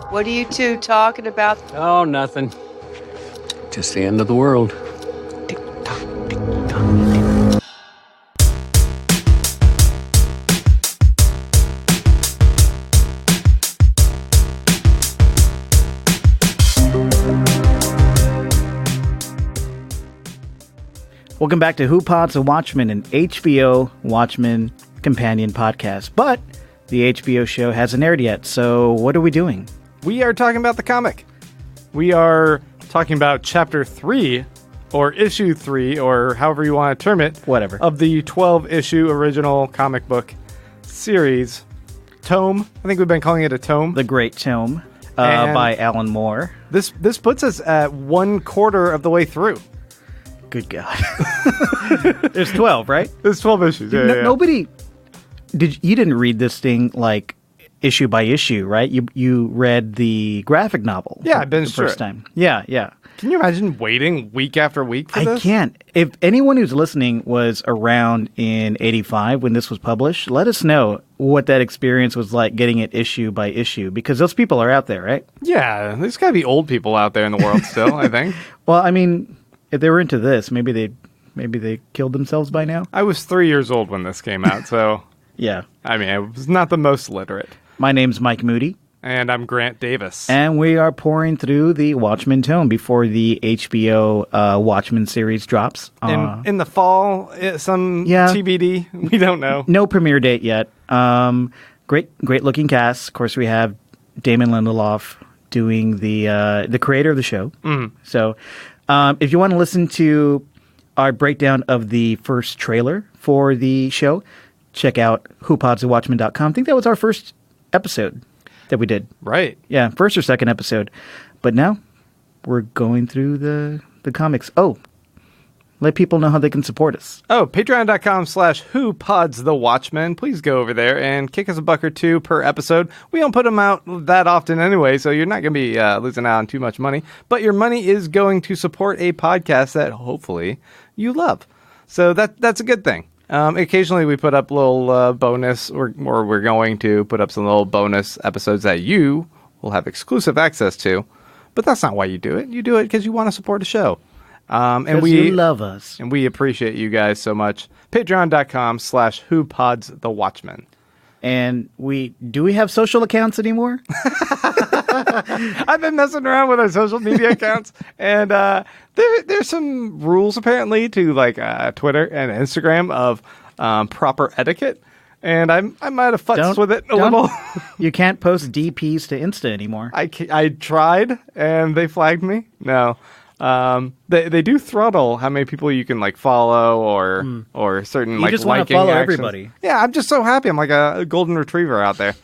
What are you two talking about? Oh, nothing. Just the end of the world. Welcome back to Who Pods the Watchmen, an HBO Watchmen companion podcast. But the HBO show hasn't aired yet, so what are we doing? We are talking about the comic. We are talking about Chapter 3, or Issue 3, or however you want to term it. Whatever. Of the 12-issue original comic book series. Tome. I think we've been calling it a tome. The Great Tome by Alan Moore. This puts us at 1/4 of the way through. Good God. There's 12, right? There's 12 issues. Yeah. Nobody... You didn't read this thing like issue by issue, right? You read the graphic novel. Yeah, I've been the first time. Yeah. Can you imagine waiting week after week for this? I can't. If anyone who's listening was around in 85 when this was published, let us know what that experience was like getting it issue by issue, because those people are out there, right? Yeah, there's got to be old people out there in the world still, I think. Well, I mean, if they were into this, maybe they killed themselves by now. I was 3 years old when this came out, so... Yeah. I mean, I was not the most literate. My name's Mike Moody. And I'm Grant Davis. And we are pouring through the Watchmen tome before the HBO Watchmen series drops. In the fall, some TBD. We don't know. No premiere date yet. Great looking cast. Of course, we have Damon Lindelof doing the creator of the show. Mm. So if you want to listen to our breakdown of the first trailer for the show, check out whopodsthewatchmen.com. I think that was our first episode that we did. Right. Yeah, first or second episode. But now we're going through the comics. Oh, let people know how they can support us. Oh, patreon.com/whopodsthewatchmen. Please go over there and kick us $1 or $2 per episode. We don't put them out that often anyway, so you're not going to be losing out on too much money. But your money is going to support a podcast that hopefully you love. So that's a good thing. Occasionally we put up little bonus, or we're going to put up some little bonus episodes that you will have exclusive access to. But that's not why you do it. You do it because you want to support the show. And you love us. And we appreciate you guys so much. Patreon.com/whopodsthewatchmen. And do we have social accounts anymore? I've been messing around with our social media accounts, and there's some rules apparently to Twitter and Instagram of proper etiquette, and I might have futzed with it a little. You can't post DPs to Insta anymore. I tried, and they flagged me. No. They do throttle how many people you can follow or certain you just want to follow actions. Everybody. Yeah, I'm just so happy. I'm like a golden retriever out there.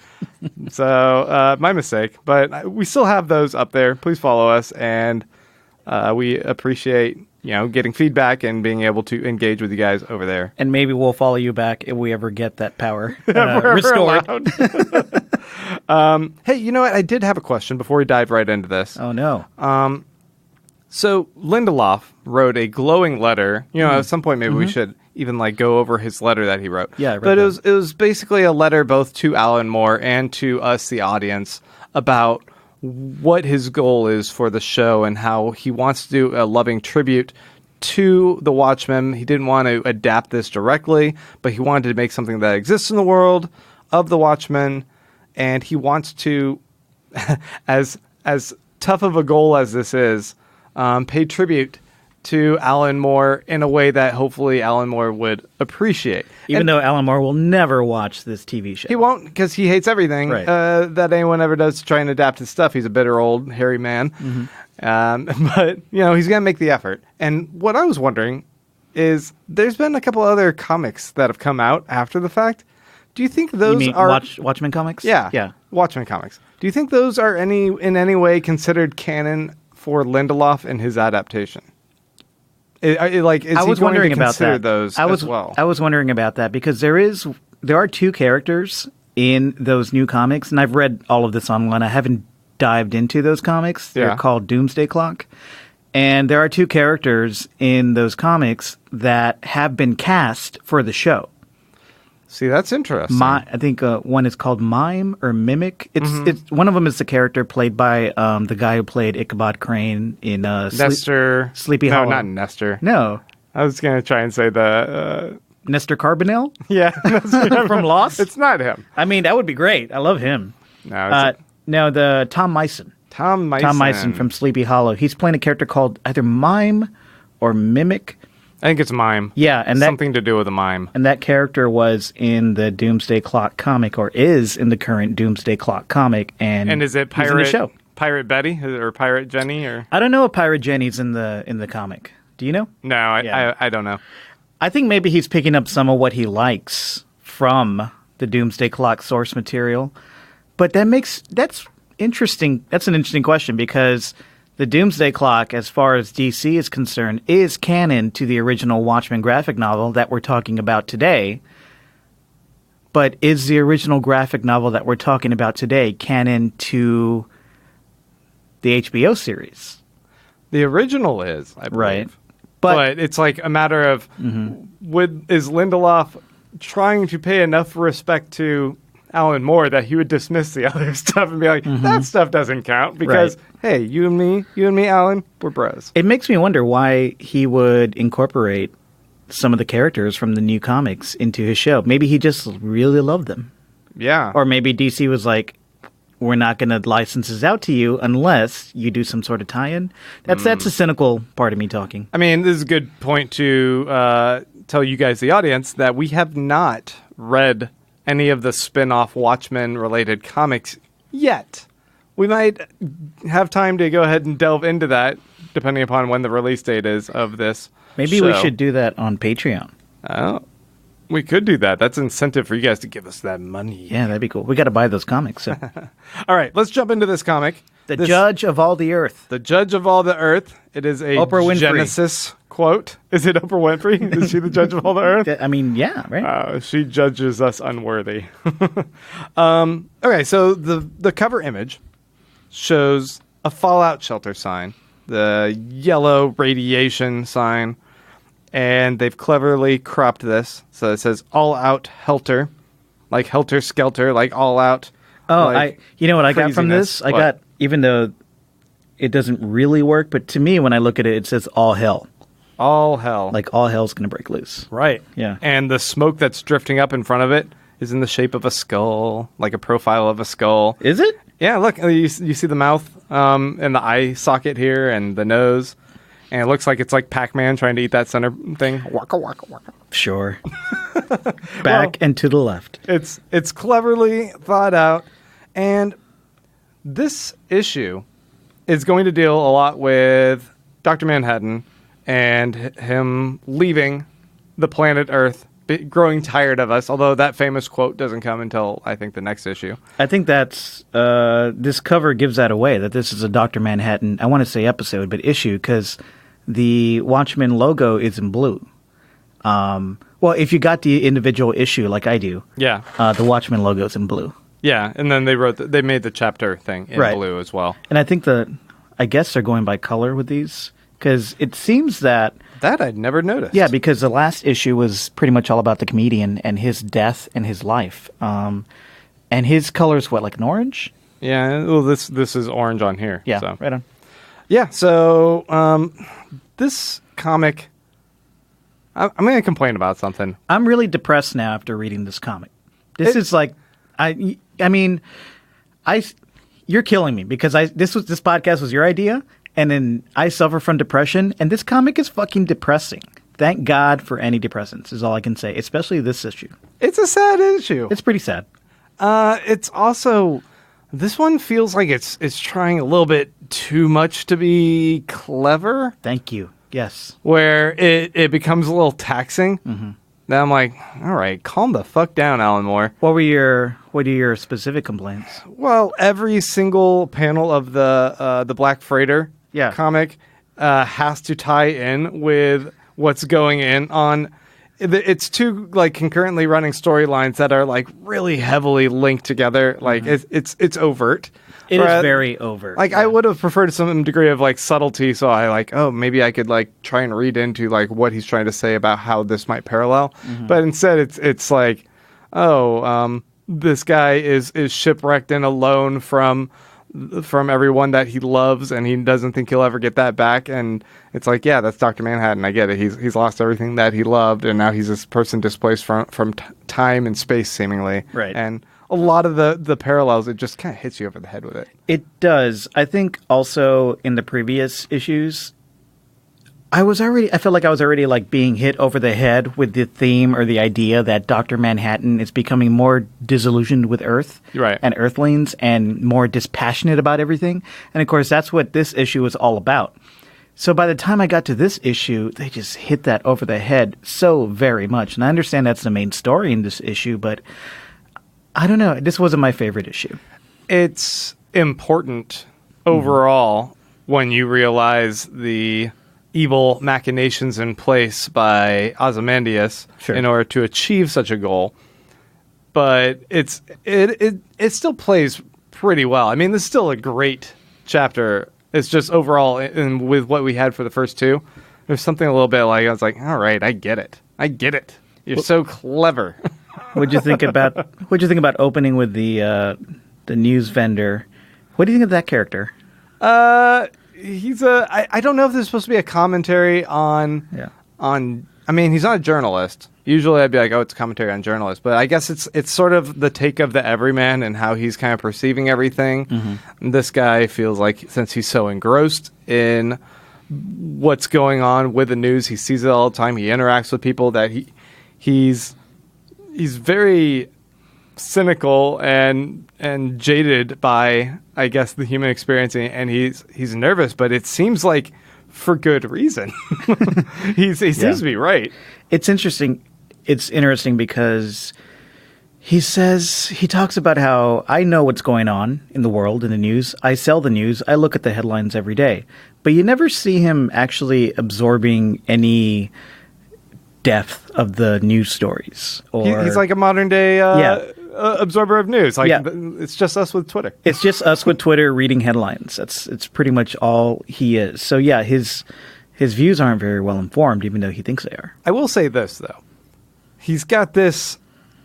So my mistake, but we still have those up there. Please follow us, and we appreciate getting feedback and being able to engage with you guys over there. And maybe we'll follow you back if we ever get that power restored. Hey, you know what? I did have a question before we dive right into this. Oh no. So Lindelof wrote a glowing letter. At some point maybe we should even go over his letter that he wrote. Yeah, but it was basically a letter both to Alan Moore and to us, the audience, about what his goal is for the show and how he wants to do a loving tribute to the Watchmen. He didn't want to adapt this directly, but he wanted to make something that exists in the world of the Watchmen, and he wants to, as tough of a goal as this is, pay tribute to Alan Moore in a way that hopefully Alan Moore would appreciate. Even though Alan Moore will never watch this TV show. He won't, because he hates everything that anyone ever does to try and adapt his stuff. He's a bitter old hairy man. Mm-hmm. But, he's going to make the effort. And what I was wondering is there's been a couple other comics that have come out after the fact. Do you think those are... Watchmen comics? Yeah. Watchmen comics. Do you think those are in any way considered canon for Lindelof and his adaptation? I was wondering about that. Those as well? I was wondering about that because there are two characters in those new comics, and I've read all of this online. I haven't dived into those comics. They're called Doomsday Clock, and there are two characters in those comics that have been cast for the show. See, that's interesting. I think one is called Mime or Mimic. It's one of them is the character played by the guy who played Ichabod Crane in Nestor. Sleepy Hollow. No, not Nestor. No. I was going to try and say the... Nestor Carbonell? Yeah. From Lost? It's not him. I mean, that would be great. I love him. No, the Tom Meissen. Tom Meissen. Tom Meissen from Sleepy Hollow. He's playing a character called either Mime or Mimic. I think it's Mime. Yeah, and something to do with a mime. And that character was in the Doomsday Clock comic, or is in the current Doomsday Clock comic, and is it he's in the show. Pirate Betty or Pirate Jenny or? I don't know if Pirate Jenny's in the comic. Do you know? No, I don't know. I think maybe he's picking up some of what he likes from the Doomsday Clock source material, but that's interesting. That's an interesting question because the Doomsday Clock, as far as DC is concerned, is canon to the original Watchmen graphic novel that we're talking about today. But is the original graphic novel that we're talking about today canon to the HBO series? The original is, I believe. Right. But it's like a matter of is Lindelof trying to pay enough respect to Alan Moore that he would dismiss the other stuff and be like, that stuff doesn't count because, hey, you and me, Alan, we're bros. It makes me wonder why he would incorporate some of the characters from the new comics into his show. Maybe he just really loved them. Yeah. Or maybe DC was like, we're not going to license this out to you unless you do some sort of tie-in. That's a cynical part of me talking. I mean, this is a good point to tell you guys, the audience, that we have not read any of the spin-off Watchmen-related comics yet. We might have time to go ahead and delve into that, depending upon when the release date is of this Maybe show. we should do that on Patreon. Oh, we could do that. That's incentive for you guys to give us that money. Yeah, that'd be cool. We got to buy those comics. So. All right, let's jump into this comic. The Judge of All the Earth. The Judge of All the Earth. It is a Oprah Winfrey. Genesis quote. Is it Oprah Winfrey? Is she the Judge of All the Earth? I mean, yeah, right? She judges us unworthy. Okay, so the cover image shows a fallout shelter sign, the yellow radiation sign, and they've cleverly cropped this. So it says all out helter, like helter skelter, like all out. Oh, like you know what I got from this? I got, even though it doesn't really work, but to me, when I look at it, it says all hell. All hell. Like all hell's going to break loose. Right. Yeah. And the smoke that's drifting up in front of it is in the shape of a skull, like a profile of a skull. Is it? Yeah, look, you see the mouth and the eye socket here and the nose. And it looks like it's like Pac-Man trying to eat that center thing. Waka, waka, waka. Sure. Back and to the left. It's cleverly thought out. And this issue is going to deal a lot with Dr. Manhattan and him leaving the planet Earth, growing tired of us, although that famous quote doesn't come until, I think, the next issue. I think that's, this cover gives that away, that this is a Dr. Manhattan, I want to say episode, but issue, because the Watchmen logo is in blue. Well, if you got the individual issue like I do, yeah, the Watchmen logo is in blue. Yeah, and then they made the chapter thing in blue as well. And I think I guess they're going by color with these, because it seems that I'd never noticed. Yeah, because the last issue was pretty much all about the comedian and his death and his life. And his color is what, like an orange? Yeah, well, this is orange on here. Yeah, so. right on. Yeah, so this comic, I'm going to complain about something. I'm really depressed now after reading this comic. This is like, I mean, you're killing me because this podcast was your idea, and then I suffer from depression, and this comic is fucking depressing. Thank God for antidepressants is all I can say, especially this issue. It's a sad issue. It's pretty sad. It's also, this one feels like it's trying a little bit too much to be clever. Thank you. Yes. Where it becomes a little taxing. Mm-hmm. Then I'm like, all right, calm the fuck down, Alan Moore. What are your specific complaints? Well, every single panel of the Black Freighter comic has to tie in with what's going in on. It's two like concurrently running storylines that are like really heavily linked together. Like it's overt. It is very overt. Like I would have preferred some degree of like subtlety, so I like, maybe I could like try and read into like what he's trying to say about how this might parallel. Mm-hmm. But instead, it's like, this guy is shipwrecked and alone from everyone that he loves, and he doesn't think he'll ever get that back. And it's like, yeah, that's Dr. Manhattan. I get it. He's lost everything that he loved, and now he's this person displaced from time and space, seemingly. Right. And a lot of the parallels, it just kind of hits you over the head with it. It does. I think also in the previous issues, I felt like I was already like being hit over the head with the theme or the idea that Dr. Manhattan is becoming more disillusioned with Earth Right. and Earthlings and more dispassionate about everything. And of course, that's what this issue is all about. So by the time I got to this issue, they just hit that over the head so very much. And I understand that's the main story in this issue, but I don't know. This wasn't my favorite issue. It's important overall when you realize the evil machinations in place by Ozymandias in order to achieve such a goal. But it still plays pretty well. I mean, this is still a great chapter. It's just overall, and with what we had for the first two, there's something a little bit like, I was like, all right, I get it. You're so clever. What'd you think about opening with the news vendor? What do you think of that character? I don't know if this is supposed to be a commentary on. I mean, he's not a journalist. Usually I'd be like, oh, it's a commentary on journalists. But I guess it's sort of the take of the everyman and how he's kind of perceiving everything. And this guy feels like, since he's so engrossed in what's going on with the news, he sees it all the time, he interacts with people, that he's very cynical and jaded by, I guess, the human experience, and he's nervous, but it seems like for good reason. he seems to be right. It's interesting. It's interesting because he talks about how I know what's going on in the world, in the news. I sell the news. I look at the headlines every day. But you never see him actually absorbing any depth of the news stories. He's like a modern day absorber of news. It's just us with Twitter. It's just us with Twitter reading headlines. It's pretty much all he is. So yeah, his views aren't very well informed, even though he thinks they are. I will say this though. He's got this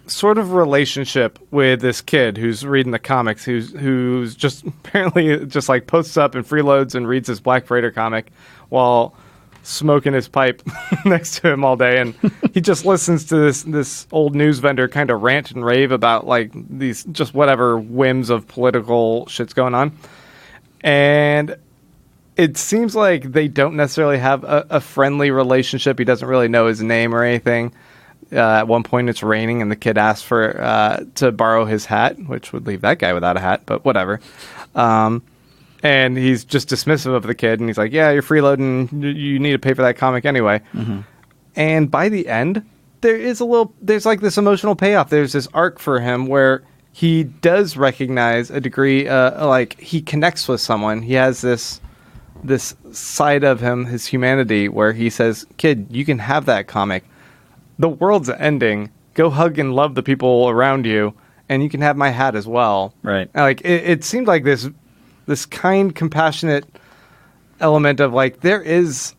sort of relationship with this kid who's reading the comics, who's just apparently just like posts up and freeloads and reads his Black Freighter comic while smoking his pipe next to him all day, and he just listens to this old news vendor kind of rant and rave about like these just whatever whims of political shit's going on. And it seems like they don't necessarily have a friendly relationship. He doesn't really know his name or anything. At one point it's raining and the kid asks for to borrow his hat, which would leave that guy without a hat, but whatever. And he's just dismissive of the kid, and he's like, yeah, you're freeloading, you need to pay for that comic anyway. And by the end, there's like this emotional payoff. There's this arc for him where he does recognize a degree, like he connects with someone. He has this side of him, his humanity, where he says, kid, you can have that comic. The world's ending. Go hug and love the people around you, and you can have my hat as well. Right. And like it seemed like this kind, compassionate element of like there is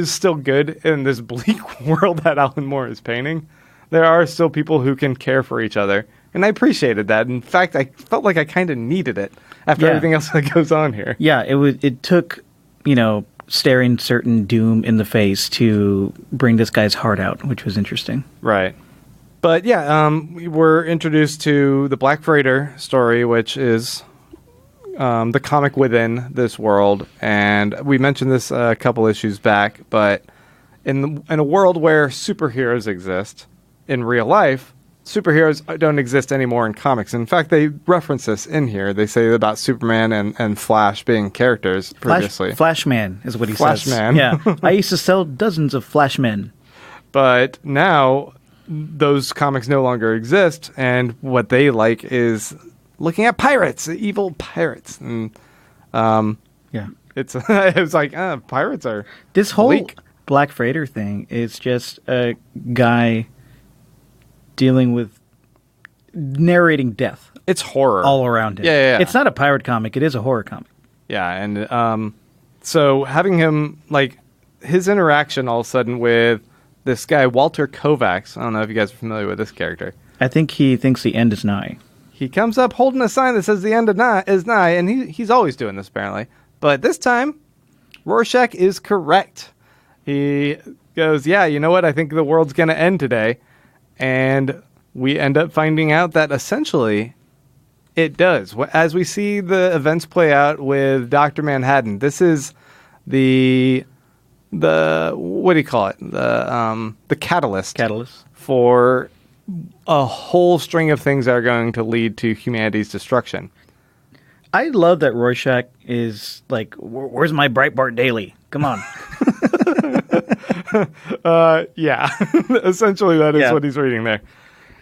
still good in this bleak world that Alan Moore is painting. There are still people who can care for each other, and I appreciated that. In fact, I felt like I kind of needed it after everything else that goes on here. Yeah, it took, staring certain doom in the face to bring this guy's heart out, which was interesting. Right. But yeah, we were introduced to the Black Freighter story, which is the comic within this world. And we mentioned this a couple issues back, but in a world where superheroes exist in real life, superheroes don't exist anymore in comics. In fact, they reference this in here. They say about Superman and Flash being characters previously. Flashman is what he says. Flashman. Yeah. I used to sell dozens of Flashmen. But now those comics no longer exist, and what they like is looking at pirates, evil pirates. And it's like pirates are this whole bleak. Black Freighter thing is just a guy dealing with narrating death. It's horror all around him. Yeah. It's not a pirate comic. It is a horror comic. Yeah, and so having him, like, his interaction all of a sudden with this guy, Walter Kovacs. I don't know if you guys are familiar with this character. I think he thinks the end is nigh. He comes up holding a sign that says the end is nigh, and he's always doing this, apparently. But this time, Rorschach is correct. He goes, yeah, you know what? I think the world's going to end today. And we end up finding out that essentially it does. As we see the events play out with Dr. Manhattan, this is the what do you call it? The catalyst for a whole string of things that are going to lead to humanity's destruction. I love that Rorschach is like, where's my Breitbart Daily? Come on. Yeah, essentially that is what he's reading there.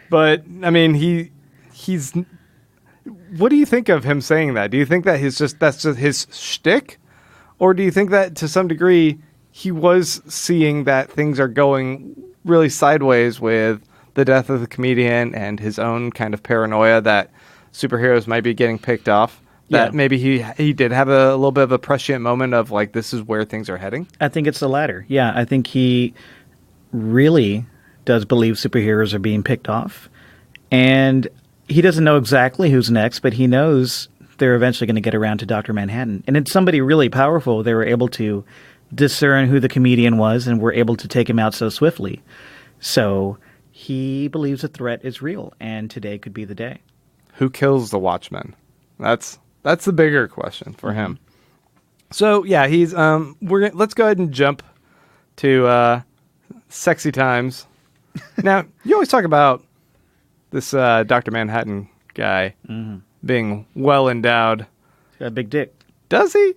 But I mean, he's. What do you think of him saying that? Do you think that that's just his shtick, or do you think that to some degree he was seeing that things are going really sideways with the death of the comedian and his own kind of paranoia that superheroes might be getting picked off? That maybe he did have a little bit of a prescient moment of like, this is where things are heading? I think it's the latter. Yeah, I think he really does believe superheroes are being picked off. And he doesn't know exactly who's next, but he knows they're eventually going to get around to Dr. Manhattan. And it's somebody really powerful. They were able to discern who the comedian was and were able to take him out so swiftly. So he believes the threat is real, and today could be the day. Who kills the Watchmen? That's the bigger question for him. So yeah, he's let's go ahead and jump to sexy times. Now, you always talk about this Dr. Manhattan guy being well endowed. He's got a big dick. Does he?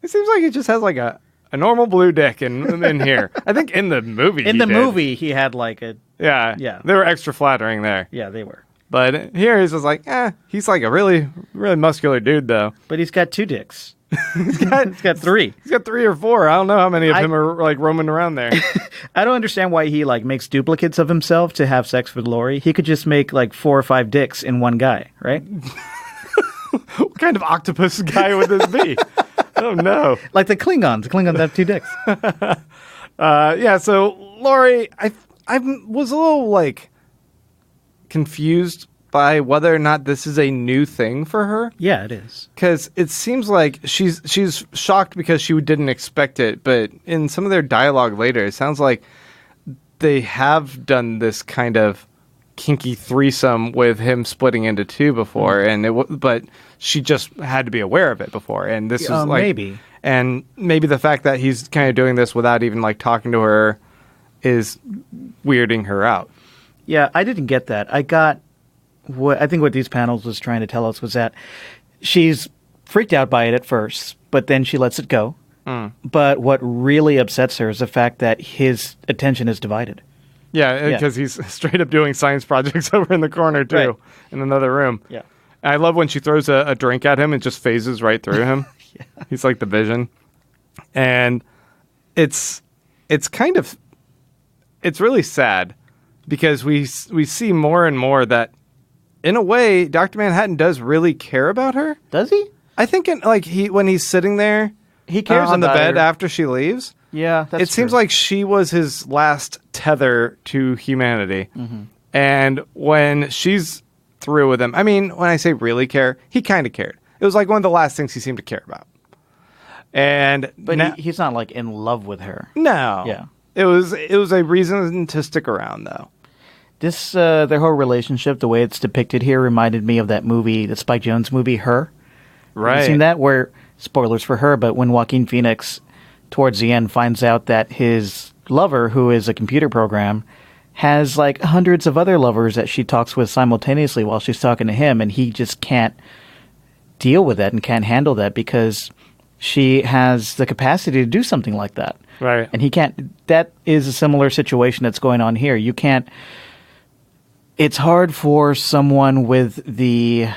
It seems like he just has like a normal blue dick in here. I think in the movie movie he had like a yeah. They were extra flattering there. Yeah, they were. But here he's just like, he's like a really, really muscular dude, though. But he's got 2 dicks. he's got 3. He's got 3 or 4. I don't know how many of him are like roaming around there. I don't understand why he like makes duplicates of himself to have sex with Lori. He could just make like 4 or 5 dicks in one guy, right? What kind of octopus guy would this be? I don't know. Like the Klingons. The Klingons have 2 dicks. Yeah. So Lori, I was a little like confused by whether or not this is a new thing for her. Yeah, it is. Because it seems like she's shocked because she didn't expect it, but in some of their dialogue later, it sounds like they have done this kind of kinky threesome with him splitting into 2 before, but she just had to be aware of it before, and this is like maybe. And maybe the fact that he's kind of doing this without even like talking to her is weirding her out. Yeah, I didn't get that. I think what these panels was trying to tell us was that she's freaked out by it at first, but then she lets it go. But what really upsets her is the fact that his attention is divided. Yeah, because he's straight up doing science projects over in the corner, too, in another room. Yeah. I love when she throws a drink at him and just phases right through him. He's like the Vision. And it's really sad. Because we see more and more that, in a way, Dr. Manhattan does really care about her. Does he? I think when he's sitting there, he cares on the about bed her. after she leaves. Yeah, it seems like she was his last tether to humanity. And when she's through with him, I mean, when I say really care, he kind of cared. It was like one of the last things he seemed to care about. But he's not like in love with her. No. Yeah. It was a reason to stick around, though. This their whole relationship, the way it's depicted here, reminded me of that movie, the Spike Jonze movie, Her. Right. Have you seen that? Where, spoilers for Her, but when Joaquin Phoenix, towards the end, finds out that his lover, who is a computer program, has like hundreds of other lovers that she talks with simultaneously while she's talking to him, and he just can't deal with that and can't handle that because she has the capacity to do something like that. Right. And he can't. That is a similar situation that's going on here. You can't. It's hard for someone with the,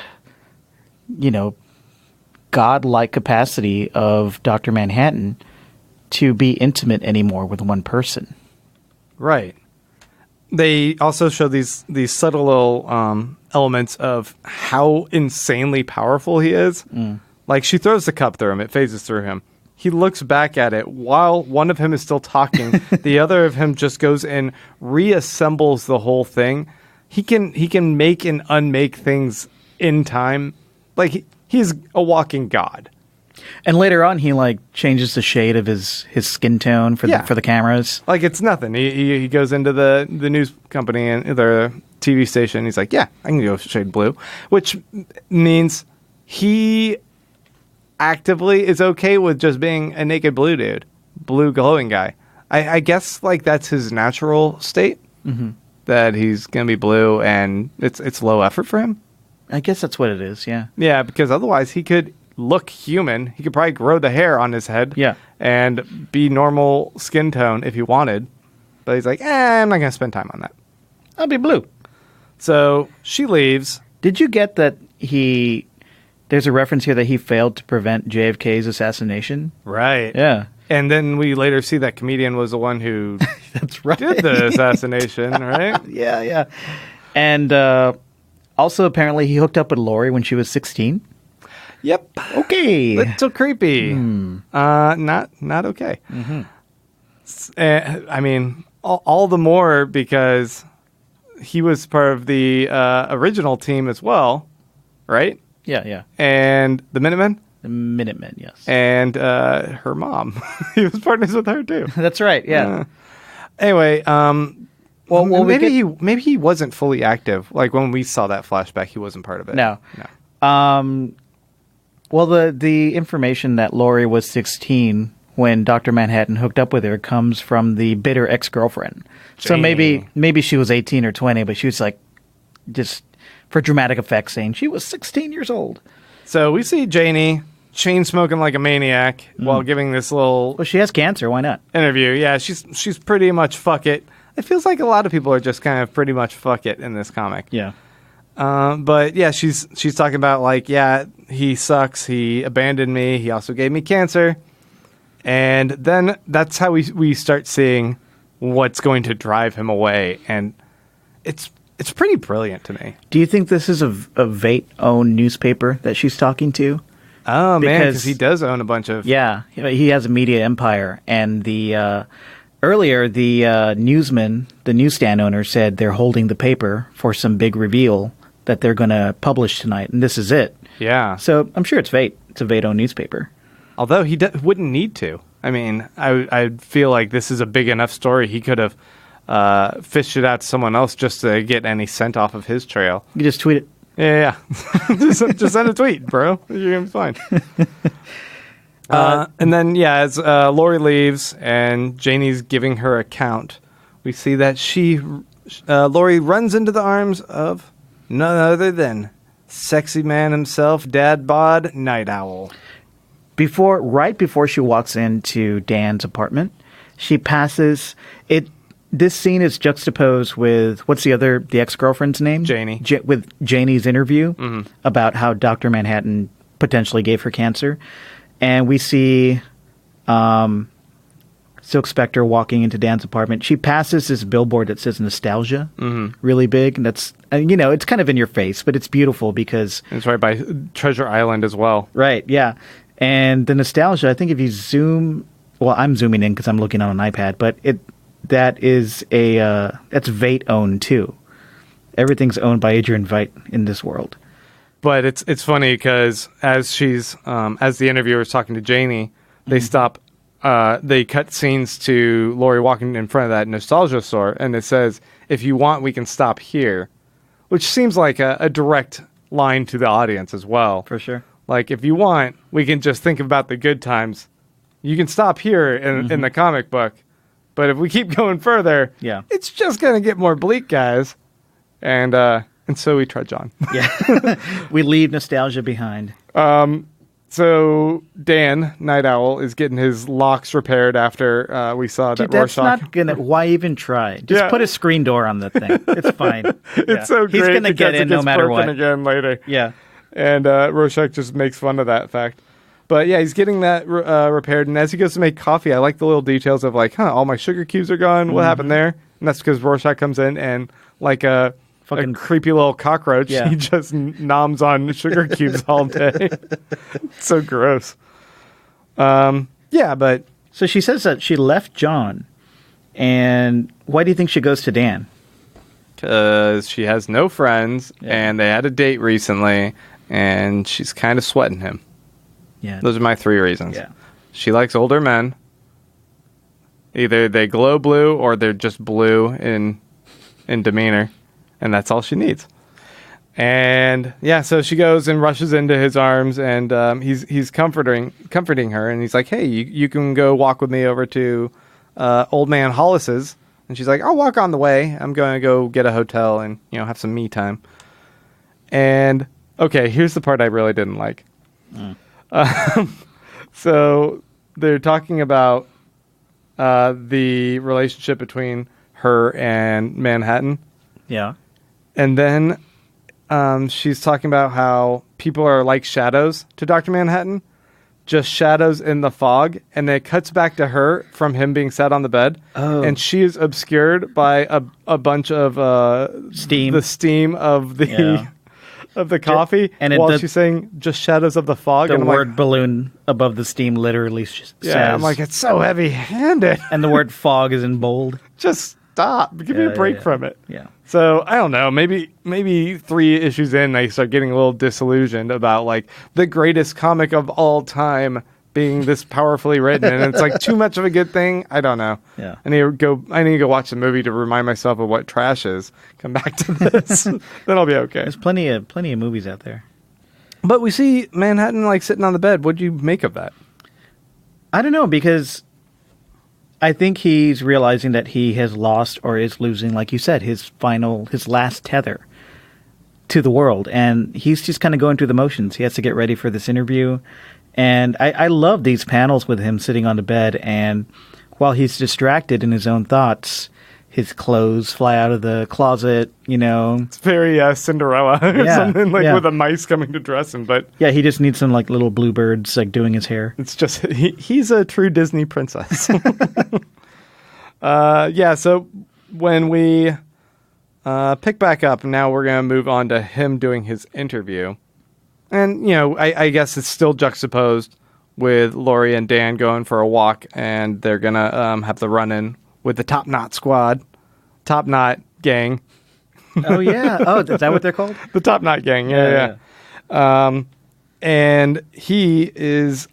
godlike capacity of Dr. Manhattan to be intimate anymore with one person. Right. They also show these subtle little elements of how insanely powerful he is. Like she throws the cup through him, it phases through him. He looks back at it while one of him is still talking. The other of him just goes and reassembles the whole thing he can make and unmake things in time. Like he's a walking god. And later on, he like changes the shade of his skin tone for the cameras. Like it's nothing. He goes into the news company and the TV station. He's like, yeah, I can go shade blue, which means he actively is okay with just being a naked blue dude, blue glowing guy. I guess like that's his natural state, that he's gonna be blue, and it's low effort for him. I guess that's what it is. Yeah. Yeah, because otherwise he could look human. He could probably grow the hair on his head. Yeah. And be normal skin tone if he wanted. But he's like, I'm not going to spend time on that. I'll be blue. So she leaves. Did you get that there's a reference here that he failed to prevent JFK's assassination? Right. Yeah. And then we later see that comedian was the one who That's right. did the assassination, right? Yeah, yeah. And also, apparently, he hooked up with Lori when she was 16. Yep. Okay. Little creepy. Not okay. I mean, all the more because he was part of the original team as well, right? Yeah, yeah. And the Minutemen? The Minutemen, yes. And her mom. He was partners with her, too. That's right, yeah. Anyway, well, maybe he wasn't fully active. Like when we saw that flashback, he wasn't part of it. No. Well, the information that Lori was 16 when Dr. Manhattan hooked up with her comes from the bitter ex-girlfriend. So maybe she was 18 or 20, but she was like, just for dramatic effect, saying she was 16 years old. So we see Janie chain smoking like a maniac while giving this little Well, she has cancer. Why not? interview. Yeah, she's pretty much fuck it. It feels like a lot of people are just kind of pretty much fuck it in this comic. Yeah. But yeah, she's talking about like, yeah, he sucks. He abandoned me. He also gave me cancer. And then that's how we start seeing what's going to drive him away. And it's pretty brilliant to me. Do you think this is a Veidt-owned newspaper that she's talking to? Oh, man, because he does own a bunch of... Yeah, he has a media empire. And earlier, the newsman, the newsstand owner, said they're holding the paper for some big reveal that they're going to publish tonight, and this is it. Yeah. So I'm sure it's Veidt. It's a Veidt-owned newspaper. Although he wouldn't need to. I mean, I feel like this is a big enough story. He could have fished it out to someone else just to get any scent off of his trail. You just tweet it. Yeah. just send a tweet, bro. You're going to be fine. And then, yeah, as Lori leaves and Janie's giving her account, we see that Lori runs into the arms of none other than sexy man himself, Dad Bod Night Owl. Right before she walks into Dan's apartment, she passes it. This scene is juxtaposed with what's the ex-girlfriend's name? Janie. With Janie's interview about how Dr. Manhattan potentially gave her cancer. And we see Silk Spectre walking into Dan's apartment. She passes this billboard that says nostalgia, really big. And that's, it's kind of in your face, but it's beautiful because... It's right by Treasure Island as well. Right, yeah. And the nostalgia, I think if you zoom... Well, I'm zooming in because I'm looking on an iPad, but that's Veidt-owned too. Everything's owned by Adrian Veidt in this world. But it's funny because as the interviewer is talking to Janie, they stop... they cut scenes to Lori walking in front of that nostalgia store, and it says, if you want, we can stop here, which seems like a direct line to the audience as well. For sure. Like, if you want, we can just think about the good times. You can stop here in the comic book, but if we keep going further, it's just going to get more bleak, guys. And so we trudge on. Yeah. We leave nostalgia behind. So Dan, Night Owl, is getting his locks repaired after we saw that Rorschach. That's not gonna. Why even try? Just put a screen door on the thing. It's fine. It's so great. He's gonna get in no matter what. Again later. Yeah. And Rorschach just makes fun of that fact. But yeah, he's getting that repaired. And as he goes to make coffee, I like the little details of like, all my sugar cubes are gone. What happened there? And that's because Rorschach comes in and like a creepy little cockroach. He just noms on sugar cubes all day. So gross. But... So she says that she left John. And why do you think she goes to Dan? because she has no friends, and they had a date recently, and she's kind of sweating him. Yeah. Those are my 3 reasons. Yeah. She likes older men. Either they glow blue or they're just blue in demeanor, and that's all she needs. And yeah, so she goes and rushes into his arms, and he's comforting her, and he's like, "Hey, you can go walk with me over to Old Man Hollis's." And she's like, "I'll walk on the way. I'm going to go get a hotel and have some me time." And okay, here's the part I really didn't like. So they're talking about the relationship between her and Manhattan. Yeah. And then she's talking about how people are like shadows to Dr. Manhattan, just shadows in the fog. And then it cuts back to her from him being sat on the bed. Oh. And she is obscured by a bunch of Steam. the steam of the of the coffee, and while she's saying just shadows of the fog. The and I'm word like, balloon above the steam literally says. I'm like, it's so heavy-handed. And the word fog is in bold. Just stop. Give me a break from it. Yeah. So I don't know. Maybe 3 issues in, I start getting a little disillusioned about like the greatest comic of all time being this powerfully written, and it's like too much of a good thing. I don't know. Yeah. I need to go watch the movie to remind myself of what trash is. Come back to this, then I'll be okay. There's plenty of movies out there. But we see Manhattan like sitting on the bed. What do you make of that? I don't know, because I think he's realizing that he has lost or is losing, like you said, his last tether to the world. And he's just kind of going through the motions. He has to get ready for this interview. And I love these panels with him sitting on the bed. And while he's distracted in his own thoughts, his clothes fly out of the closet, It's very Cinderella or something, with a mice coming to dress him. But yeah, he just needs some like little bluebirds like doing his hair. it's just, he's a true Disney princess. So when we pick back up, now we're going to move on to him doing his interview. And, I guess it's still juxtaposed with Laurie and Dan going for a walk, and they're going to have the run-in with the Top Knot Squad. Top Knot Gang. Oh, yeah. Oh, is that what they're called? The Top Knot Gang, yeah. And he is...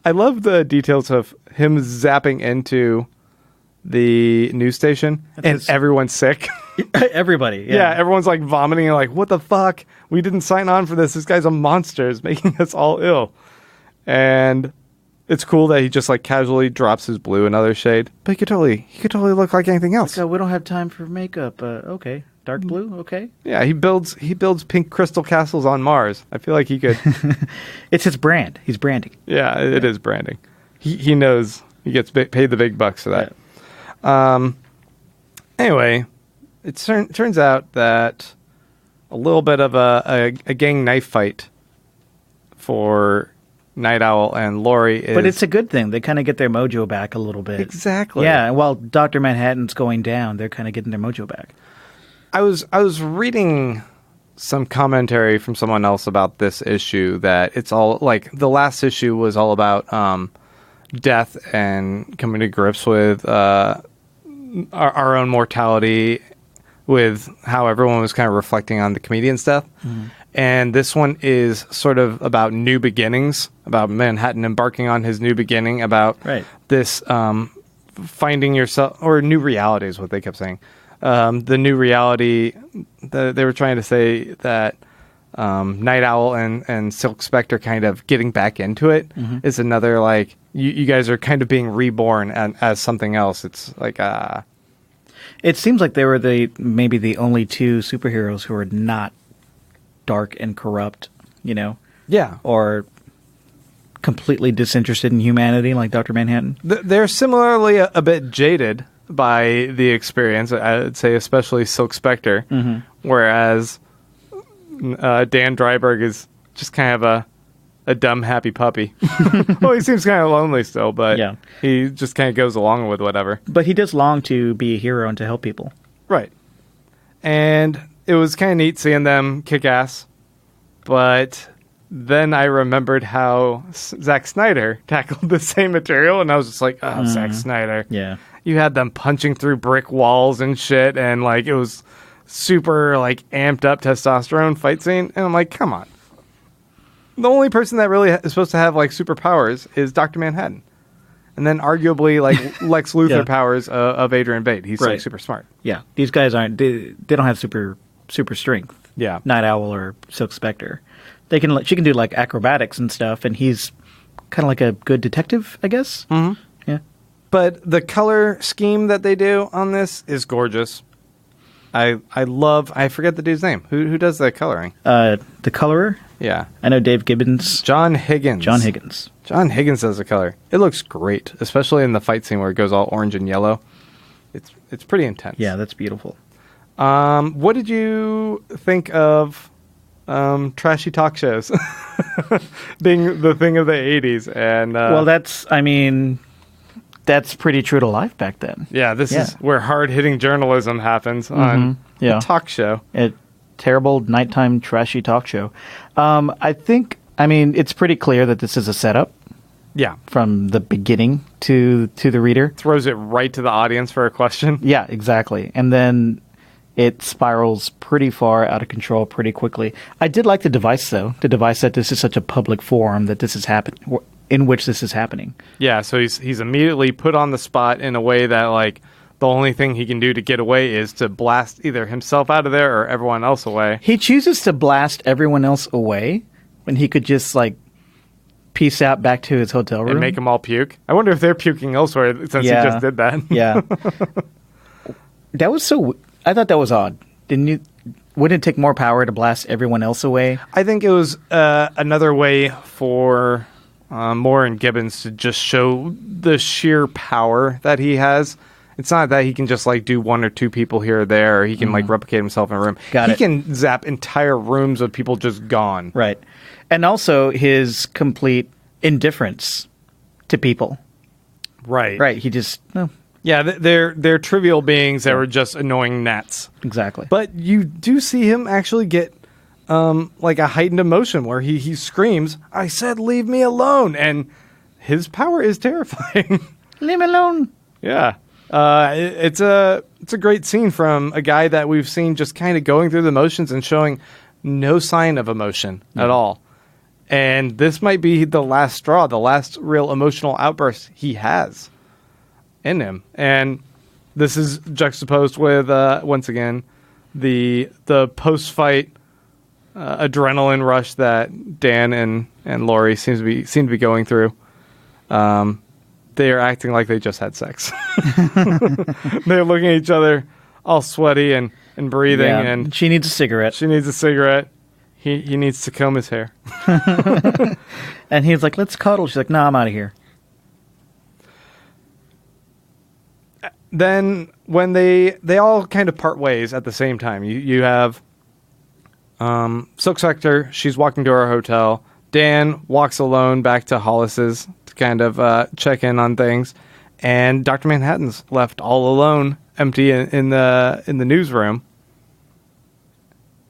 I love the details of him zapping into the news station, and everyone's sick. Everybody, yeah. Everyone's like vomiting and like, what the fuck? We didn't sign on for this. This guy's a monster. It's making us all ill. And it's cool that he just like casually drops his blue another shade. But he could totally look like anything else. So we don't have time for makeup. Okay. Dark blue, okay. Yeah, he builds pink crystal castles on Mars. I feel like he could. It's his brand. He's branding. Yeah, it is branding. He knows he gets paid the big bucks for that. Yeah. Anyway, it turns out that a little bit of a gang knife fight for Night Owl and Laurie is... But it's a good thing. They kind of get their mojo back a little bit. Exactly. Yeah, and while Dr. Manhattan's going down, they're kind of getting their mojo back. I was reading some commentary from someone else about this issue, that it's all like the last issue was all about death and coming to grips with our own mortality, with how everyone was kind of reflecting on the comedian's death. Mm-hmm. And this one is sort of about new beginnings, about Manhattan embarking on his new beginning, about this finding yourself, or new reality is what they kept saying. The new reality, they were trying to say that Night Owl and Silk Spectre kind of getting back into it is another, like, you guys are kind of being reborn as something else. It's like... It seems like they were maybe the only two superheroes who are not dark and corrupt, Yeah. Or completely disinterested in humanity like Dr. Manhattan. They're similarly a bit jaded by the experience, I would say, especially Silk Spectre, whereas Dan Dryberg is just kind of a dumb, happy puppy. Well, he seems kind of lonely still, but he just kind of goes along with whatever. But he does long to be a hero and to help people. Right. And it was kind of neat seeing them kick ass, but then I remembered how Zack Snyder tackled the same material, and I was just like, oh, Zack Snyder. Yeah. you had them punching through brick walls and shit, and like it was super like amped up testosterone fight scene. And I'm like, come on. The only person that really is supposed to have like superpowers is Dr. Manhattan. And then arguably like Lex Luthor powers of Adrian Bate. He's like super smart. Yeah. These guys they don't have super strength. Yeah. Night Owl or Silk Spectre. She can do like acrobatics and stuff, and he's kind of like a good detective, I guess. Mm-hmm. Yeah. But the color scheme that they do on this is gorgeous. I forget the dude's name. Who does the coloring? The colorer? Yeah. I know Dave Gibbons. John Higgins. John Higgins does the color. It looks great, especially in the fight scene where it goes all orange and yellow. It's pretty intense. Yeah, that's beautiful. What did you think of trashy talk shows being the thing of the 80s? And well, that's pretty true to life back then. Yeah, this is where hard-hitting journalism happens on a talk show. A terrible nighttime trashy talk show. It's pretty clear that this is a setup. Yeah. From the beginning to the reader. Throws it right to the audience for a question. Yeah, exactly. And then it spirals pretty far out of control pretty quickly. I did like the device, though. The device that this is such a public forum that this is happening, in which this is happening. Yeah, so he's immediately put on the spot in a way that, like, the only thing he can do to get away is to blast either himself out of there or everyone else away. He chooses to blast everyone else away when he could just, like, peace out back to his hotel room. And make them all puke. I wonder if they're puking elsewhere since he just did that. Yeah. That was so... I thought that was odd. Wouldn't it take more power to blast everyone else away? I think it was another way for Moore and Gibbons to just show the sheer power that he has. It's not that he can just like do one or two people here or there, or he can like replicate himself in a room. He can zap entire rooms of people just gone. Right. And also his complete indifference to people. Right. Right. He just... No. Yeah, they're trivial beings that were just annoying gnats. Exactly. But you do see him actually get like a heightened emotion where he screams, "I said leave me alone!" And his power is terrifying. Leave me alone. Yeah. It's a great scene from a guy that we've seen just kind of going through the motions and showing no sign of emotion at all. And this might be the last straw, the last real emotional outburst he has in him. And this is juxtaposed with once again the post-fight adrenaline rush that Dan and Laurie seem to be going through. They are acting like they just had sex. They're looking at each other all sweaty and breathing. Yeah, and she needs a cigarette. He needs to comb his hair. And he's like, let's cuddle. She's like, no, I'm out of here. Then when they all kind of part ways at the same time, you have Silk Spectre. She's walking to her hotel. Dan walks alone back to Hollis's to kind of check in on things, and Dr. Manhattan's left all alone, empty in the newsroom,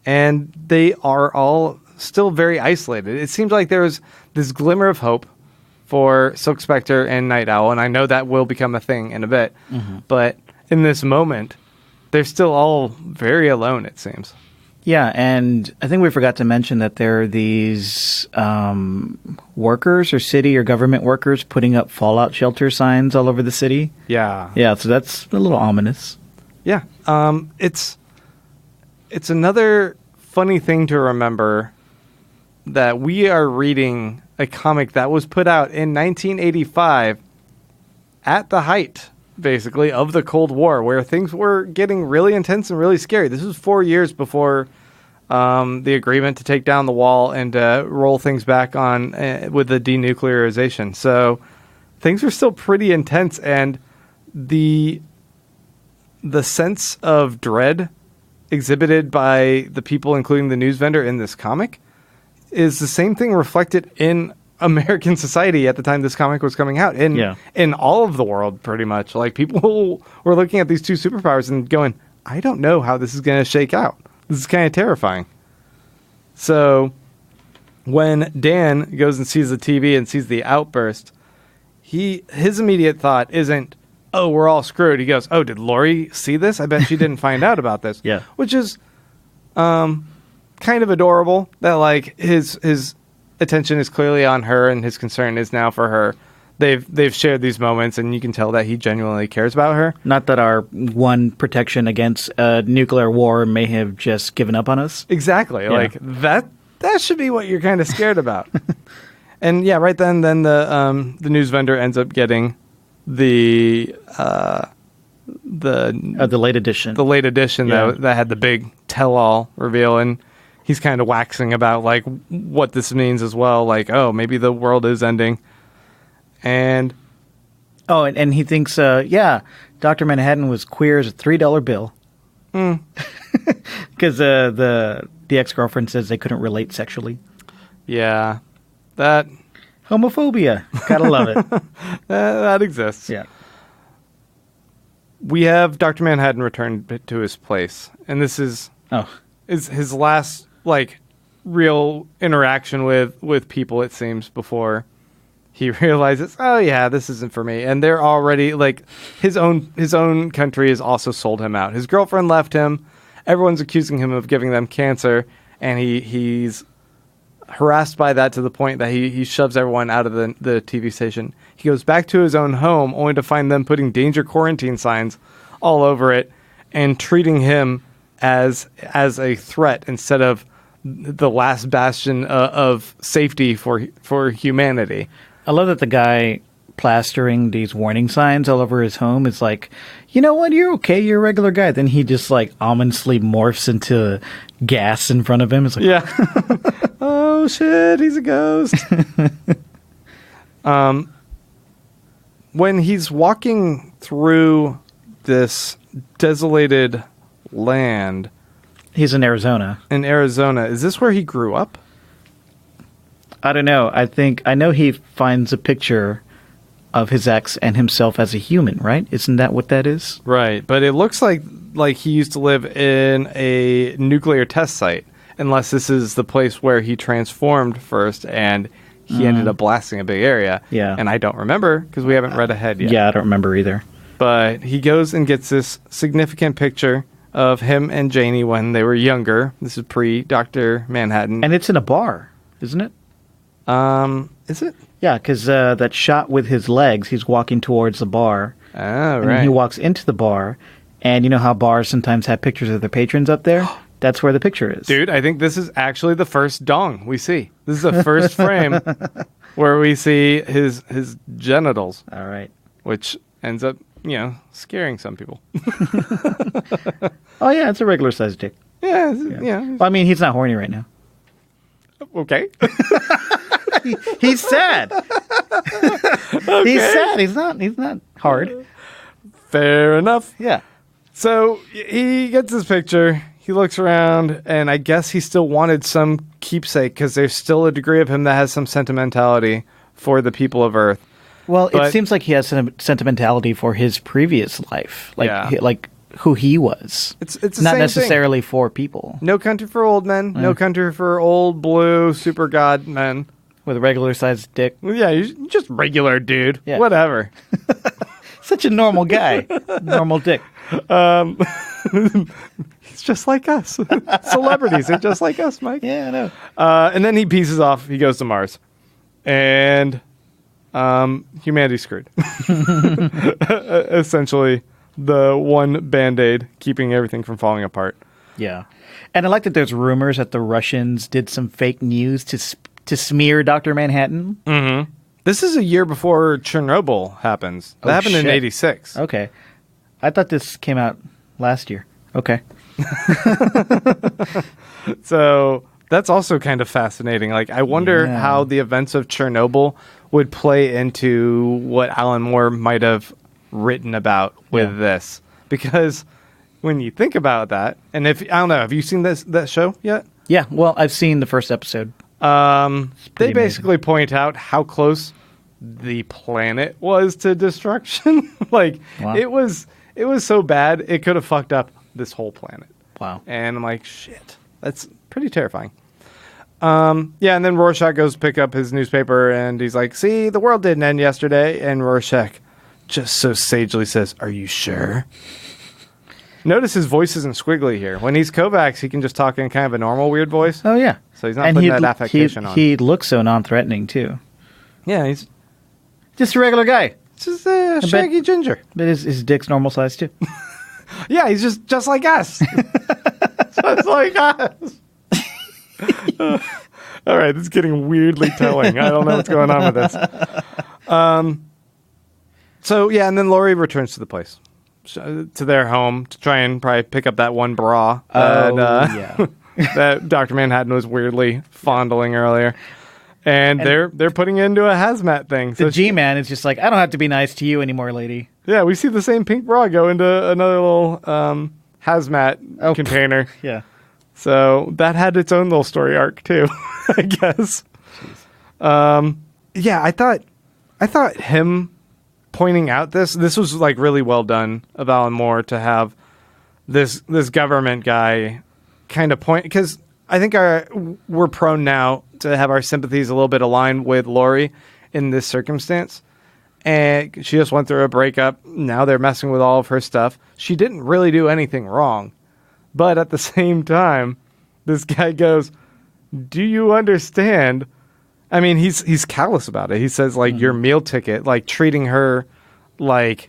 and they are all still very isolated. It seems like there's this glimmer of hope for Silk Spectre and Night Owl, and I know that will become a thing in a bit. Mm-hmm. But in this moment, they're still all very alone, it seems. Yeah, and I think we forgot to mention that there are these workers or city or government workers putting up fallout shelter signs all over the city. Yeah. Yeah, so that's a little ominous. Yeah. It's another funny thing to remember that we are reading a comic that was put out in 1985 at the height, basically, of the Cold War, where things were getting really intense and really scary. This was 4 years before the agreement to take down the wall and roll things back on with the denuclearization. So things were still pretty intense, and the sense of dread exhibited by the people, including the news vendor in this comic, is the same thing reflected in American society at the time this comic was coming out. In all of the world, pretty much. Like, people were looking at these two superpowers and going, I don't know how this is going to shake out. This is kind of terrifying. So when Dan goes and sees the TV and sees the outburst, his immediate thought isn't, oh, we're all screwed. He goes, oh, did Lori see this? I bet she didn't find out about this. Yeah. Which is kind of adorable that like his attention is clearly on her and his concern is now for her. They've shared these moments, and you can tell that he genuinely cares about her. Not that our one protection against nuclear war may have just given up on us. Exactly. Yeah. Like that should be what you're kind of scared about. And yeah, right then the news vendor ends up getting the late edition. The late edition Yeah. that had the big tell-all reveal, and he's kind of waxing about like what this means as well. Like, oh, maybe the world is ending. And and he thinks, Dr. Manhattan was queer as a $3 bill. Because the ex-girlfriend says they couldn't relate sexually. yeah, that Homophobia. Gotta love it. that exists. Yeah. We have Dr. Manhattan return to his place, and this is his last like real interaction with people, it seems, before he realizes, oh yeah, this isn't for me. And they're already like his own country has also sold him out. His girlfriend left him. Everyone's accusing him of giving them cancer, and he's harassed by that to the point that he shoves everyone out of the TV station. He goes back to his own home only to find them putting danger quarantine signs all over it and treating him as a threat instead of the last bastion of safety for humanity. I love that the guy plastering these warning signs all over his home is like, you know what, you're okay, you're a regular guy. Then he just like ominously morphs into gas in front of him. It's like, yeah. Oh shit, he's a ghost. When he's walking through this desolated land he's in Arizona. Is this where he grew up? I don't know. I know he finds a picture of his ex and himself as a human, right? Isn't that what that is? Right, but it looks like he used to live in a nuclear test site, unless this is the place where he transformed first and he ended up blasting a big area. Yeah. And I don't remember because we haven't read ahead yet. Yeah, I don't remember either. But he goes and gets this significant picture of him and Janie when they were younger. This is pre-Dr. Manhattan. And it's in a bar, isn't it? Is it? Yeah, because that shot with his legs, he's walking towards the bar. Oh, And right. he walks into the bar, and you know how bars sometimes have pictures of their patrons up there? That's where the picture is. Dude, I think this is actually the first dong we see. This is the first frame where we see his genitals, All right. which ends up, scaring some people. Oh, yeah, it's a regular-sized dick. Yeah. Well, I mean, he's not horny right now. Okay. He's sad. He's sad. He's not hard. Fair enough. Yeah. So he gets this picture. He looks around, and I guess he still wanted some keepsake because there's still a degree of him that has some sentimentality for the people of Earth. Well, But- it seems like he has some sentimentality for his previous life, like Yeah. like who he was. It's the not same necessarily for people No country for old men. No country for old blue super god men. with a regular-sized dick. Well, yeah, you're just regular dude. Yeah. Whatever. Such a normal guy, normal dick. He's just like us. Celebrities are just like us, Mike. Yeah, I know. And then he pieces off. He goes to Mars. And humanity's screwed. Essentially, the one Band-Aid keeping everything from falling apart. Yeah, and I like that there's rumors that the Russians did some fake news to smear Dr. Manhattan. This is a year before Chernobyl happens. That happened in shit. 86. Okay, I thought this came out last year. Okay. So that's also kind of fascinating. Like, I wonder Yeah. how the events of Chernobyl would play into what Alan Moore might have written about with this. Because when you think about that, and if, I don't know, have you seen that show yet? Yeah, well, I've seen the first episode. They basically point out how close the planet was to destruction. Like, Wow. it was so bad, it could have fucked up this whole planet. Wow. And I'm like, shit, that's pretty terrifying. Yeah, and then Rorschach goes to pick up his newspaper, and he's like, see, the world didn't end yesterday. And Rorschach just so sagely says, "Are you sure?" Notice his voice isn't squiggly here. When he's Kovacs, he can just talk in kind of a normal weird voice. Oh, yeah. So he's not putting that affectation on. He looks so non-threatening, too. Yeah, he's just a regular guy. Just a shaggy ginger. But his dick's normal size, too. Yeah, he's just like us. Just like us. All right, this is getting weirdly telling. I don't know what's going on with this. So, yeah, and then Laurie returns to the place, to their home, to try and probably pick up that one bra that, that Dr. Manhattan was weirdly fondling earlier. And they're putting it into a hazmat thing. So the G-Man is just like, I don't have to be nice to you anymore, lady. Yeah, we see the same pink bra go into another little hazmat container. Yeah. So that had its own little story arc too, I guess. Yeah, I thought him pointing out this was like really well done of Alan Moore to have this government guy kind of point, because I think we're prone now to have our sympathies a little bit aligned with Laurie in this circumstance. And she just went through a breakup. Now they're messing with all of her stuff. She didn't really do anything wrong. But at the same time, this guy goes, "Do you understand?" I mean, he's callous about it. He says, like, your meal ticket, like treating her like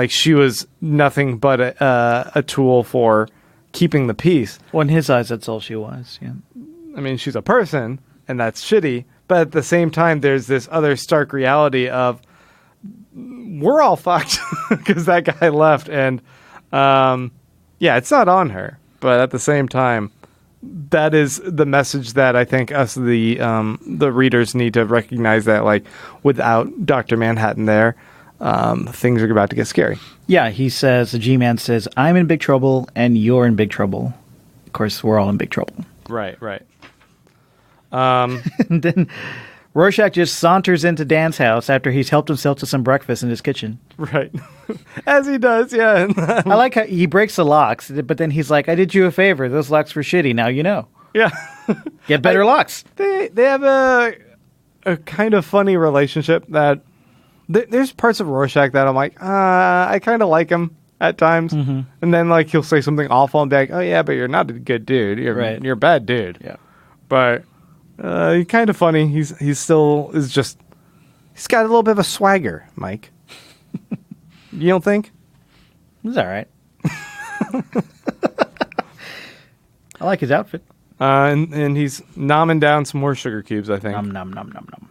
she was nothing but a tool for keeping the peace. Well, in his eyes, that's all she was, yeah. I mean, she's a person, and that's shitty. But at the same time, there's this other stark reality of we're all fucked because that guy left. And, yeah, it's not on her. But at the same time, that is the message that I think us, the readers, need to recognize, that, like, without Dr. Manhattan there, things are about to get scary. Yeah, he says, the G-Man says, I'm in big trouble and you're in big trouble. Of course, we're all in big trouble. Right. And then Rorschach just saunters into Dan's house after he's helped himself to some breakfast in his kitchen. Right. As he does, yeah. I like how he breaks the locks, but then he's like, I did you a favor. Those locks were shitty. Now you know. Yeah. Get better locks. They have a kind of funny relationship that there's parts of Rorschach that I'm like, I kind of like him at times. Mm-hmm. And then, like, he'll say something awful and be like, oh, yeah, but you're not a good dude. You're a bad dude. Yeah. But he's kind of funny. He's still is just, he's got a little bit of a swagger, Mike. You don't think? It's all right. I like his outfit. And he's nomming down some more sugar cubes, I think. Nom.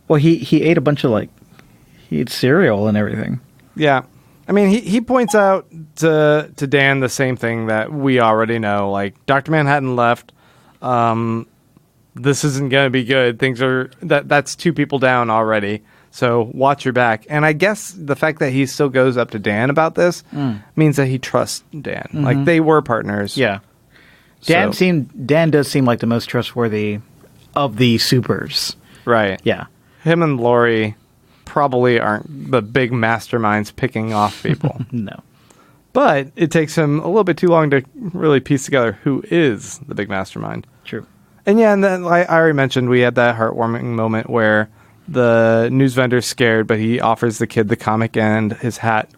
Well, he ate a bunch of, like, he ate cereal and everything. Yeah. I mean, he points out to Dan the same thing that we already know. Like, Dr. Manhattan left. This isn't going to be good. Things are... That's two people down already. So watch your back. And I guess the fact that he still goes up to Dan about this means that he trusts Dan. Mm-hmm. Like, they were partners. Yeah. Dan does seem like the most trustworthy of the supers. Right. Yeah. Him and Laurie probably aren't the big masterminds picking off people. No. But it takes him a little bit too long to really piece together who is the big mastermind. True. And yeah, and then I already mentioned we had that heartwarming moment where the news vendor's scared, but he offers the kid the comic and his hat.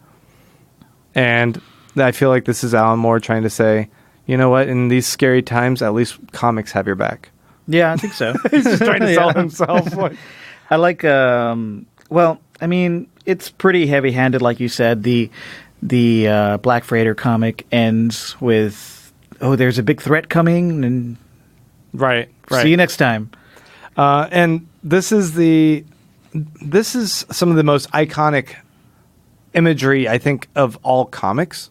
And I feel like this is Alan Moore trying to say, you know what, in these scary times, at least comics have your back. Yeah, I think so. He's just trying to sell himself. I like, well, I mean, it's pretty heavy-handed, like you said. The Black Freighter comic ends with, there's a big threat coming, and right. See you next time. And this is some of the most iconic imagery, I think, of all comics.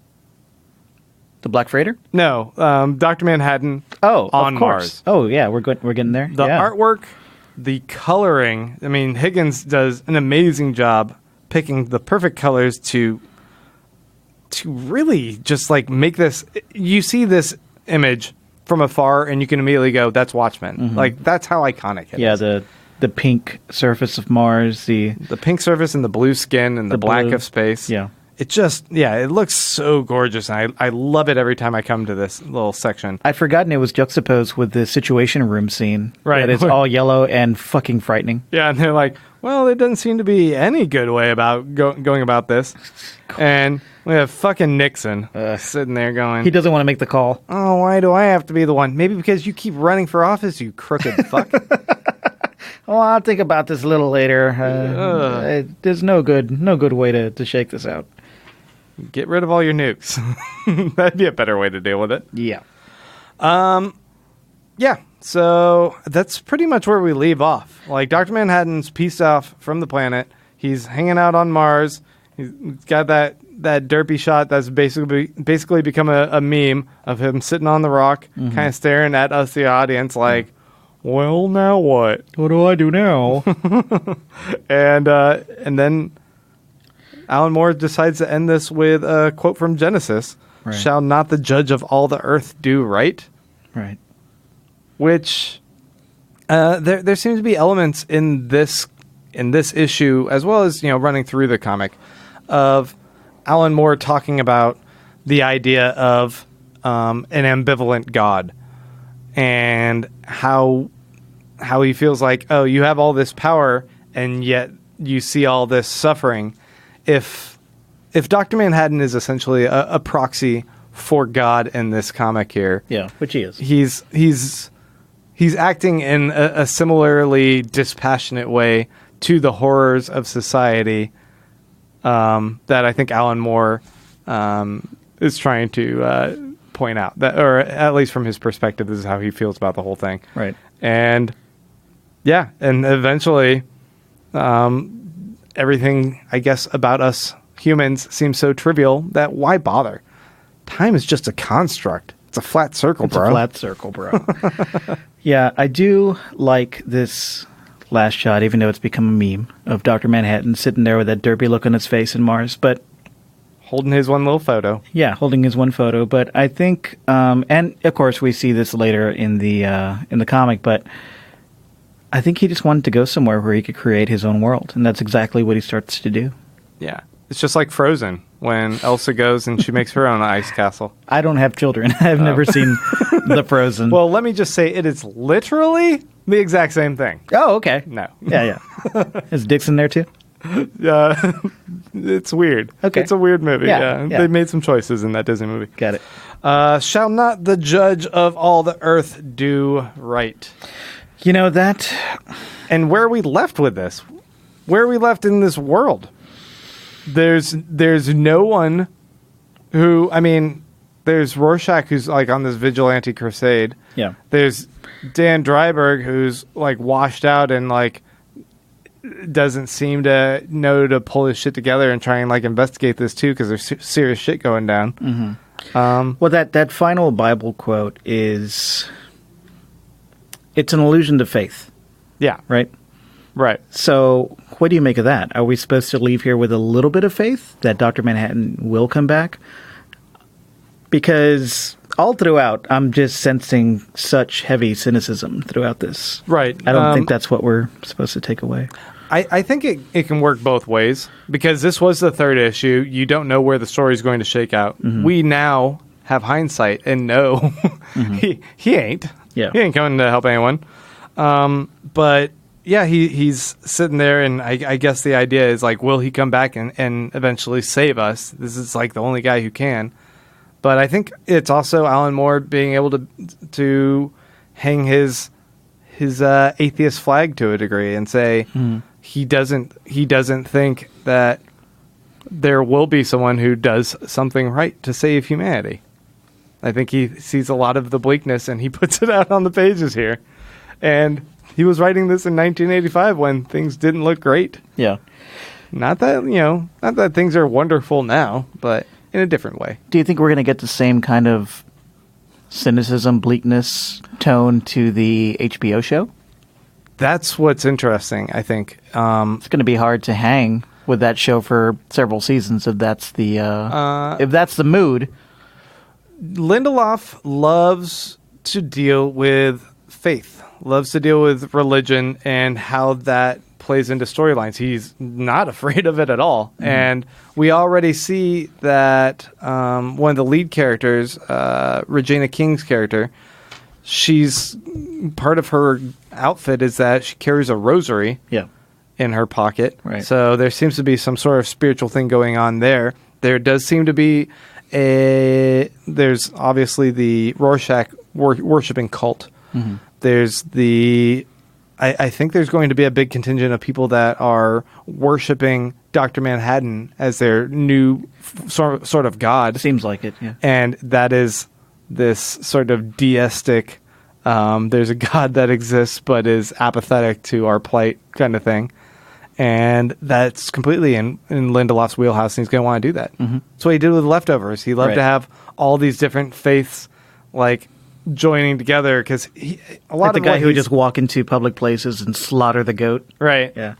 The Black Freighter? No, Dr. Manhattan. On Mars. Oh yeah, we're getting there. The artwork, the coloring. I mean, Higgins does an amazing job picking the perfect colors to really just like make this. You see this image from afar, and you can immediately go, "That's Watchmen." Mm-hmm. Like that's how iconic it is. Yeah, the pink surface of Mars, the pink surface and the blue skin and the black of space. Yeah. it just, it looks so gorgeous. And I love it every time I come to this little section. I'd forgotten it was juxtaposed with the Situation Room scene. Right. That it's all yellow and fucking frightening. Yeah, and they're like, well, there doesn't seem to be any good way about going about this. And we have fucking Nixon sitting there going... He doesn't want to make the call. Oh, why do I have to be the one? Maybe because you keep running for office, you crooked fuck. Oh, I'll think about this a little later. There's no good way to shake this out. Get rid of all your nukes. That'd be a better way to deal with it. Yeah. Yeah, so that's pretty much where we leave off. Like, Dr. Manhattan's peaced off from the planet. He's hanging out on Mars. He's got that derpy shot that's basically become a meme of him sitting on the rock, kind of staring at us, the audience, like, well, now what? What do I do now? And then Alan Moore decides to end this with a quote from Genesis, Right. Shall not the judge of all the earth do right? Right. Which there seems to be elements in this issue, as well as running through the comic, of Alan Moore talking about the idea of an ambivalent God and how he feels like, oh, you have all this power and yet you see all this suffering. If Dr. Manhattan is essentially a proxy for God in this comic here, Yeah, which he is. He's acting in a similarly dispassionate way to the horrors of society that I think Alan Moore is trying to point out. That, or at least from his perspective, this is how he feels about the whole thing. Right. And yeah, and eventually everything, I guess, about us humans seems so trivial that why bother? Time is just a construct. It's a flat circle, bro. It's a flat circle, bro. Yeah, I do like this last shot, even though it's become a meme, of Dr. Manhattan sitting there with that derpy look on his face in Mars. But holding his one little photo. Yeah, holding his one photo. But I think, and of course we see this later in the comic, but I think he just wanted to go somewhere where he could create his own world, and that's exactly what he starts to do. Yeah. It's just like Frozen, when Elsa goes and she makes her own ice castle. I don't have children. I've never seen the Frozen. Well, let me just say, it is literally the exact same thing. Oh, okay. No. Yeah. Is Dixon there too? It's weird. Okay. It's a weird movie. Yeah. They made some choices in that Disney movie. Got it. Shall not the judge of all the earth do right? You know that... And where are we left with this? Where are we left in this world? There's no one who, I mean, there's Rorschach who's like on this vigilante crusade. Yeah. There's Dan Dreiberg who's like washed out and like doesn't seem to know to pull his shit together and try and like investigate this too, because there's serious shit going down. Mm-hmm. Well, that final Bible quote is, it's an allusion to faith. Yeah. Right? Right. So what do you make of that? Are we supposed to leave here with a little bit of faith that Dr. Manhattan will come back? Because all throughout, I'm just sensing such heavy cynicism throughout this. Right. I don't think that's what we're supposed to take away. I think it can work both ways, because this was the third issue. You don't know where the story is going to shake out. Mm-hmm. We now have hindsight and know mm-hmm. he ain't. Yeah. He ain't coming to help anyone. But... yeah, he's sitting there, and I guess the idea is, like, will he come back and eventually save us? This is, like, the only guy who can. But I think it's also Alan Moore being able to hang his atheist flag to a degree and say he doesn't think that there will be someone who does something right to save humanity. I think he sees a lot of the bleakness, and he puts it out on the pages here. And... he was writing this in 1985 when things didn't look great. Yeah. Not that things are wonderful now, but in a different way. Do you think we're going to get the same kind of cynicism, bleakness tone to the HBO show? That's what's interesting, I think. It's going to be hard to hang with that show for several seasons if that's the mood. Lindelof loves to deal with faith. Loves to deal with religion and how that plays into storylines. He's not afraid of it at all. And we already see that one of the lead characters, Regina King's character, she's part of her outfit is that she carries a rosary in her pocket. Right. So there seems to be some sort of spiritual thing going on there. There does seem to be there's obviously the Rorschach worshipping cult. There's I think there's going to be a big contingent of people that are worshipping Dr. Manhattan as their new sort of god. Seems like it, yeah. And that is this sort of deistic, there's a god that exists but is apathetic to our plight kind of thing. And that's completely in Lindelof's wheelhouse, and he's going to want to do that. That's what he did with Leftovers. He loved to have all these different faiths, like, joining together, because a lot like the of guy who would just walk into public places and slaughter the goat. Right. Yeah.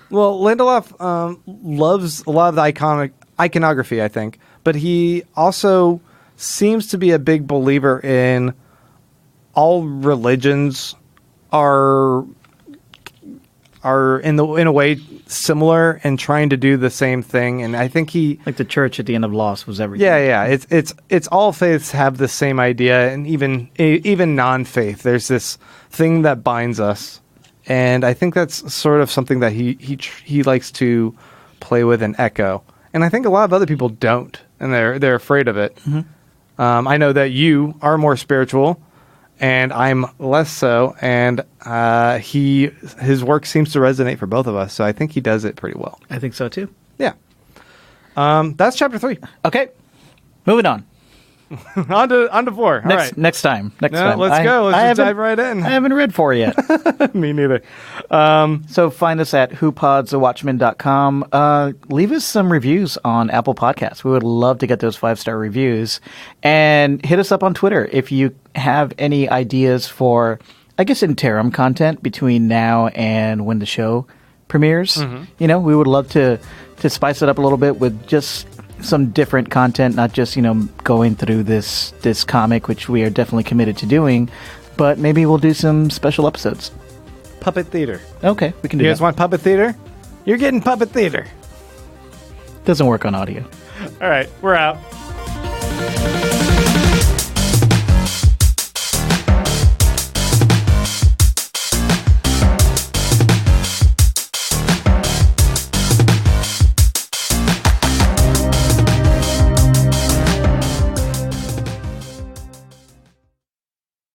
Well, Lindelof loves a lot of the iconography, I think, but he also seems to be a big believer in all religions are in a way similar and trying to do the same thing. And I think he, like the church at the end of Lost, was everything. Yeah. It's all faiths have the same idea, and even non-faith. There's this thing that binds us, and I think that's sort of something that he likes to play with and echo. And I think a lot of other people don't, and they're afraid of it. I know that you are more spiritual, and I'm less so, and his work seems to resonate for both of us, so I think he does it pretty well. I think so too. Yeah. That's chapter 3. Okay, moving on. on to 4. All right. Next time. Let's go. Let's just dive right in. I haven't read 4 yet. Me neither. So find us at whopodsawatchmen.com. Leave us some reviews on Apple Podcasts. We would love to get those 5-star reviews. And hit us up on Twitter if you have any ideas for, I guess, interim content between now and when the show premieres. We would love to spice it up a little bit with just some different content, not just, going through this comic, which we are definitely committed to doing, but maybe we'll do some special episodes. Puppet theater. Okay, we can do You that. guys want puppet theater? You're getting puppet theater. Doesn't work on audio. All right, we're out.